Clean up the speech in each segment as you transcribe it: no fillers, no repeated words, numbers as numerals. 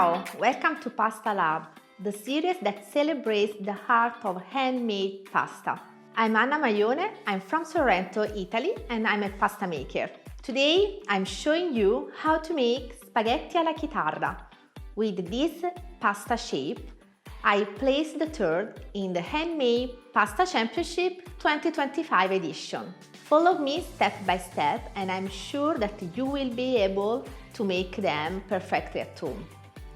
Ciao! Welcome to Pasta Lab, the series that celebrates the heart of handmade pasta. I'm Anna Maione, I'm from Sorrento, Italy, and I'm a pasta maker. Today, I'm showing you how to make spaghetti alla chitarra. With this pasta shape, I placed the third in the Handmade Pasta Championship 2025 edition. Follow me step by step and I'm sure that you will be able to make them perfectly at home.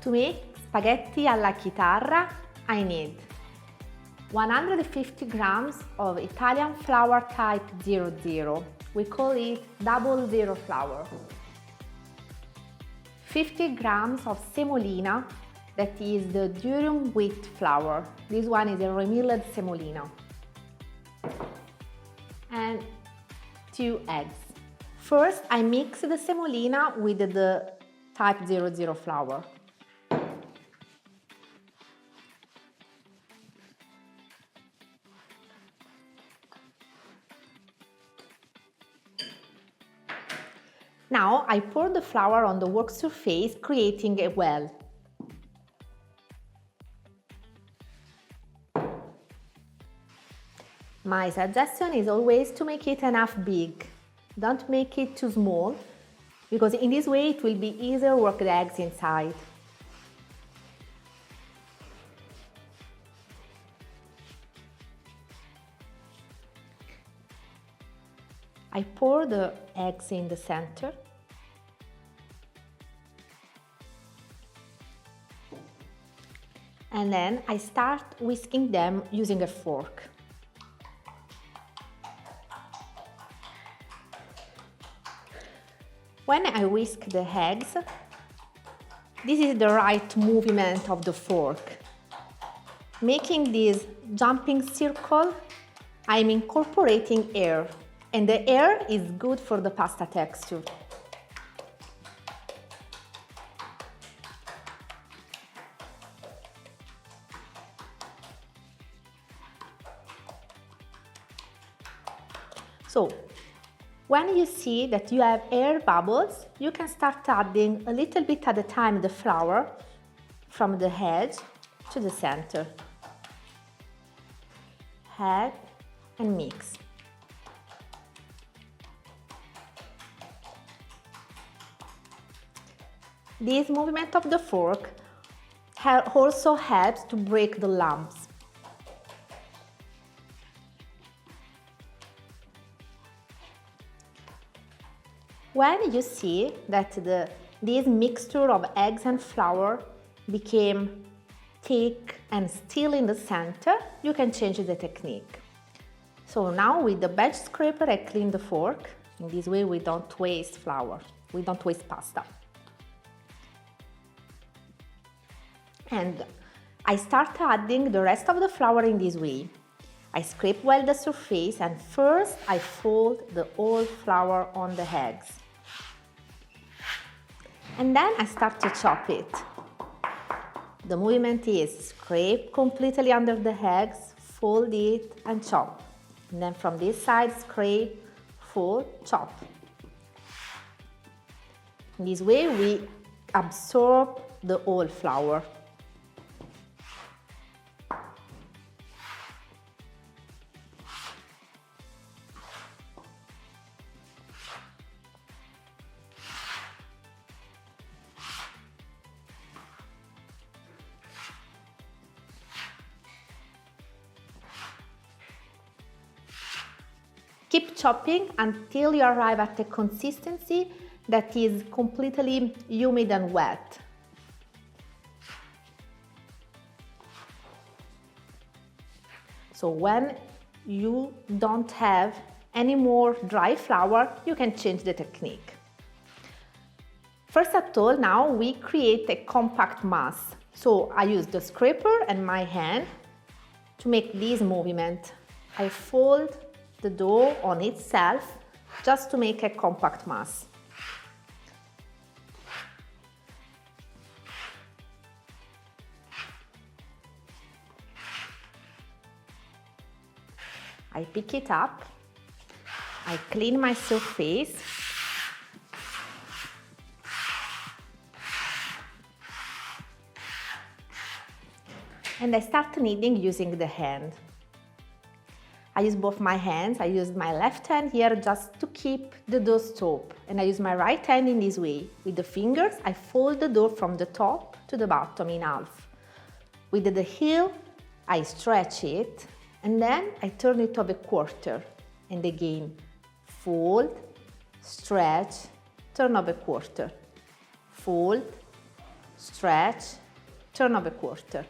To make spaghetti alla chitarra, I need 150 grams of Italian flour type 00. We call it 00 flour. 50 grams of semolina, that is the durum wheat flour. This one is a remilled semolina. And 2 eggs. First, I mix the semolina with the type 00 flour. Now I pour the flour on the work surface, creating a well. My suggestion is always to make it enough big. Don't make it too small, because in this way it will be easier to work the eggs inside. I pour the eggs in the center. And then I start whisking them using a fork. When I whisk the eggs, this is the right movement of the fork. Making this jumping circle, I'm incorporating air. And the air is good for the pasta texture. So, when you see that you have air bubbles, you can start adding a little bit at a time the flour from the edge to the center. Add and mix. This movement of the fork also helps to break the lumps. When you see that this mixture of eggs and flour became thick and still in the center, you can change the technique. So now with the bench scraper I clean the fork. In this way we don't waste flour, we don't waste pasta. And I start adding the rest of the flour in this way. I scrape well the surface and first I fold the whole flour on the eggs. And then I start to chop it. The movement is scrape completely under the eggs, fold it and chop. And then from this side, scrape, fold, chop. In this way we absorb the whole flour. Keep chopping until you arrive at a consistency that is completely humid and wet. So when you don't have any more dry flour, you can change the technique. First of all, now we create a compact mass. So I use the scraper and my hand to make this movement. I fold the dough on itself just to make a compact mass. I pick it up, I clean my surface, And I start kneading using the hand. I use both my hands. I use my left hand here just to keep the dough taut, and I use my right hand in this way. With the fingers, I fold the dough from the top to the bottom in half. With the heel, I stretch it, and then I turn it over a quarter. And again, fold, stretch, turn over a quarter. Fold, stretch, turn over a quarter.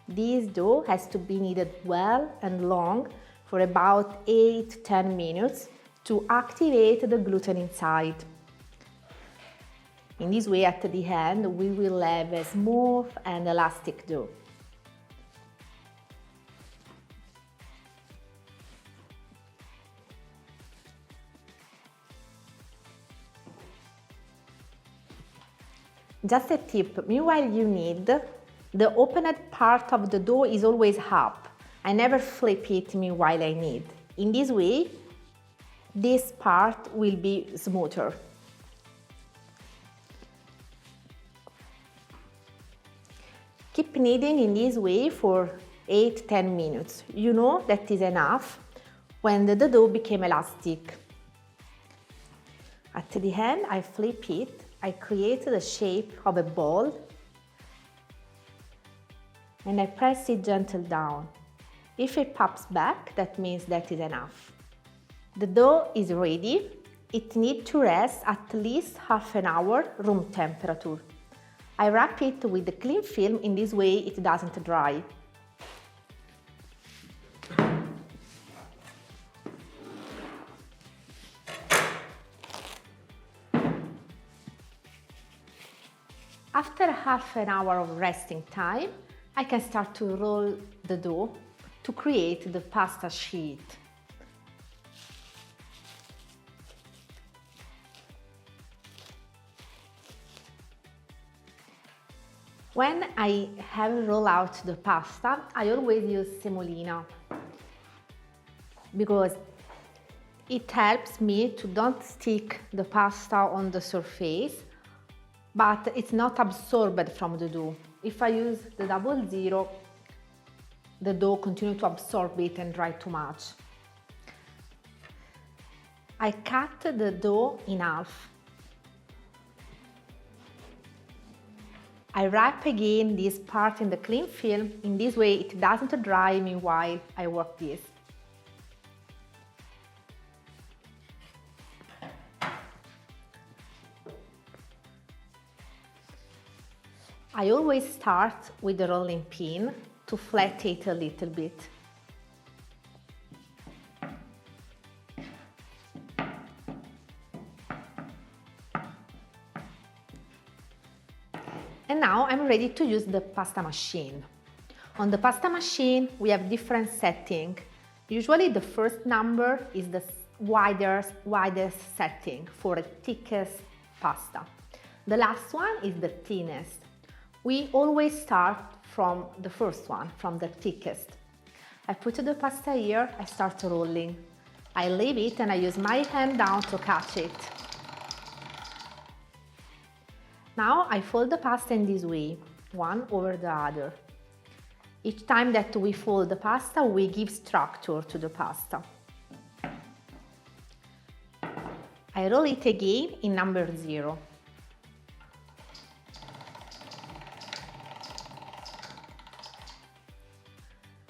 This dough has to be kneaded well and long for about 8–10 minutes to activate the gluten inside. In this way, at the end, we will have a smooth and elastic dough. Just a tip, meanwhile you knead, the opened part of the dough is always up. I never flip it meanwhile I knead. In this way, this part will be smoother. Keep kneading in this way for 8–10 minutes. You know that is enough when the dough became elastic. At the end, I flip it. I create the shape of a ball and I press it gently down. If it pops back, that means that is enough. The dough is ready. It needs to rest at least half an hour room temperature. I wrap it with the cling film, in this way it doesn't dry. After half an hour of resting time, I can start to roll the dough to create the pasta sheet. When I have rolled out the pasta, I always use semolina because it helps me to don't stick the pasta on the surface, but it's not absorbed from the dough. If I use the 00, the dough continues to absorb it and dry too much. I cut the dough in half. I wrap again this part in the cling film, in this way it doesn't dry meanwhile I work this. I always start with the rolling pin to flatten it a little bit. And now I'm ready to use the pasta machine. On the pasta machine, we have different settings. Usually the first number is the widest setting for the thickest pasta. The last one is the thinnest. We always start from the first one, from the thickest. I put the pasta here, I start rolling. I leave it and I use my hand down to catch it. Now I fold the pasta in this way, one over the other. Each time that we fold the pasta, we give structure to the pasta. I roll it again in number 0.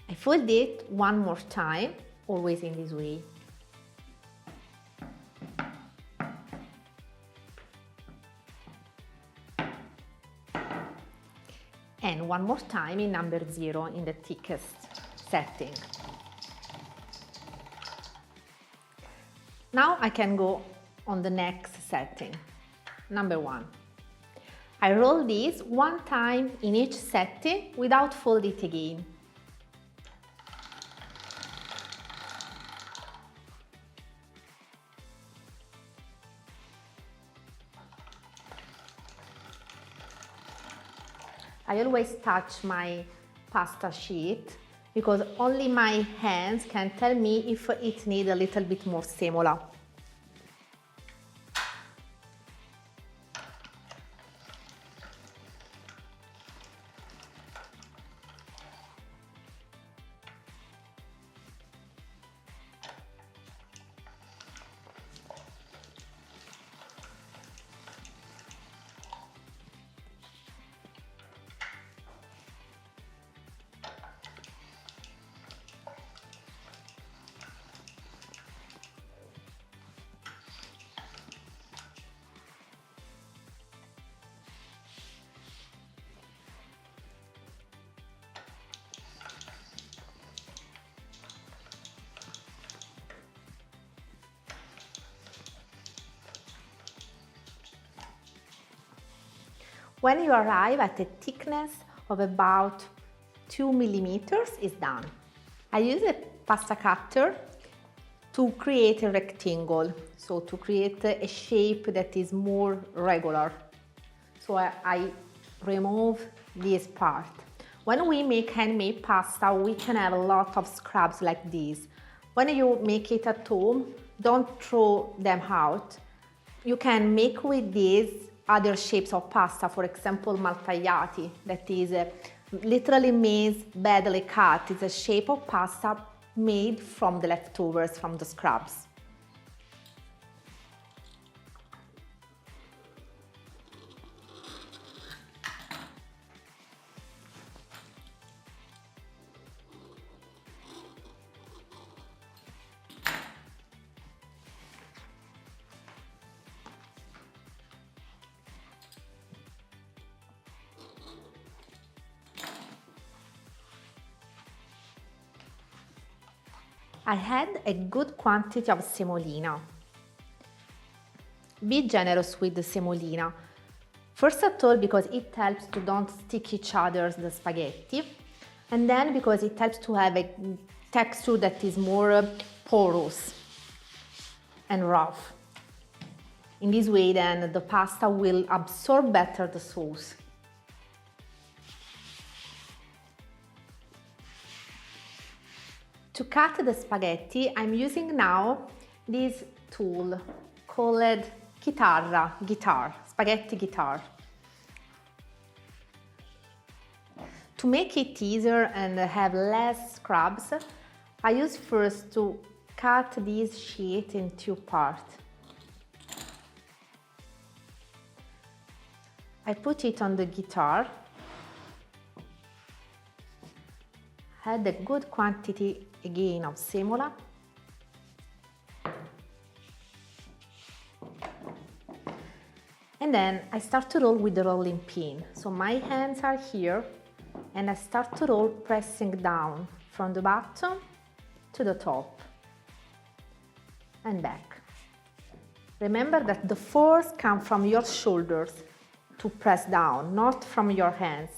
I fold it one more time, always in this way. And one more time in number 0 in the thickest setting. Now I can go on the next setting, number 1. I roll this one time in each setting without fold it again. I always touch my pasta sheet because only my hands can tell me if it needs a little bit more semola. When you arrive at a thickness of about 2 millimeters, it's done. I use a pasta cutter to create a rectangle, so to create a shape that is more regular. So I remove this part. When we make handmade pasta, we can have a lot of scraps like this. When you make it at home, don't throw them out. You can make with these other shapes of pasta, for example, maltagliati, that is literally means badly cut. It's a shape of pasta made from the leftovers, from the scraps. I had a good quantity of semolina. Be generous with the semolina. First of all, because it helps to don't stick each other the spaghetti, and then because it helps to have a texture that is more porous and rough. In this way, then the pasta will absorb better the sauce. To cut the spaghetti, I'm using now this tool called Chitarra, spaghetti guitar. To make it easier and have less scraps, I use first to cut this sheet in two parts. I put it on the guitar, add a good quantity again of semola, and then I start to roll with the rolling pin. So my hands are here and I start to roll, pressing down from the bottom to the top and back. Remember that the force comes from your shoulders to press down, not from your hands.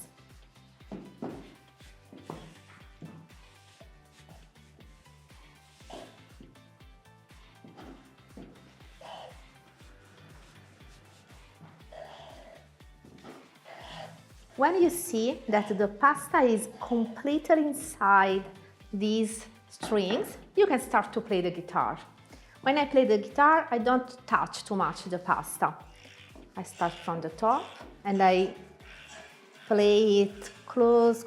When you see that the pasta is completely inside these strings, you can start to play the guitar. When I play the guitar, I don't touch too much the pasta. I start from the top and I play it close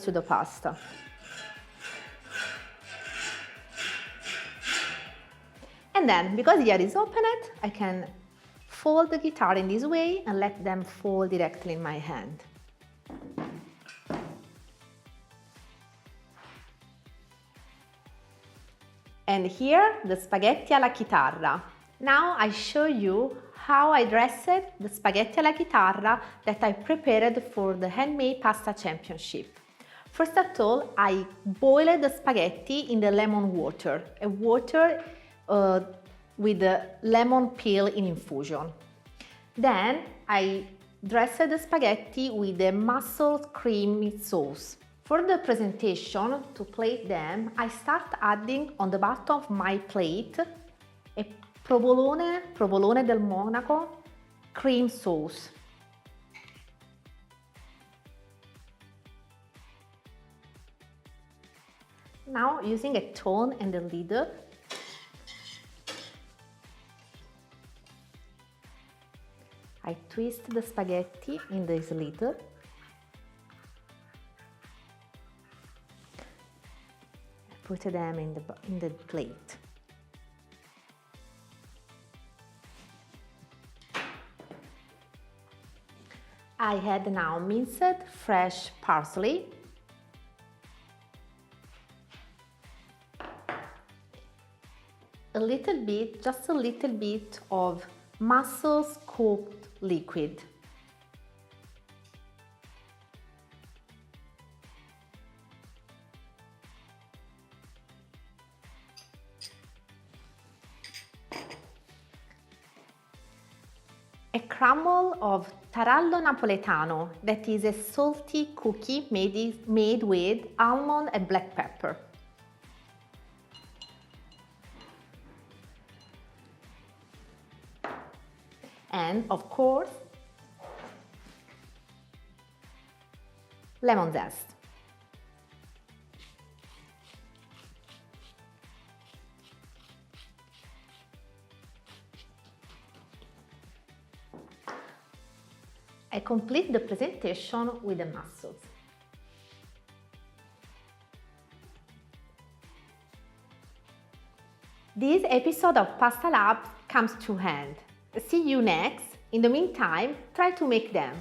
to the pasta. And then, because the ear is opened, I can fold the guitar in this way and let them fall directly in my hand. And here, the spaghetti alla chitarra. Now I show you how I dressed the spaghetti alla chitarra that I prepared for the Handmade Pasta Championship. First of all, I boiled the spaghetti in the lemon water, a water with the lemon peel in infusion. Then I dressed the spaghetti with the mussel creamy sauce. For the presentation, to plate them, I start adding on the bottom of my plate a provolone del Monaco cream sauce. Now, using a tone and a lid, I twist the spaghetti in this lid. Put them in the plate. I add now minced fresh parsley, just a little bit of mussel scooped liquid. A crumble of tarallo napoletano, that is a salty cookie made with almond and black pepper. And of course, lemon zest. I complete the presentation with the mussels. This episode of Pasta Lab comes to an end. See you next. In the meantime, try to make them.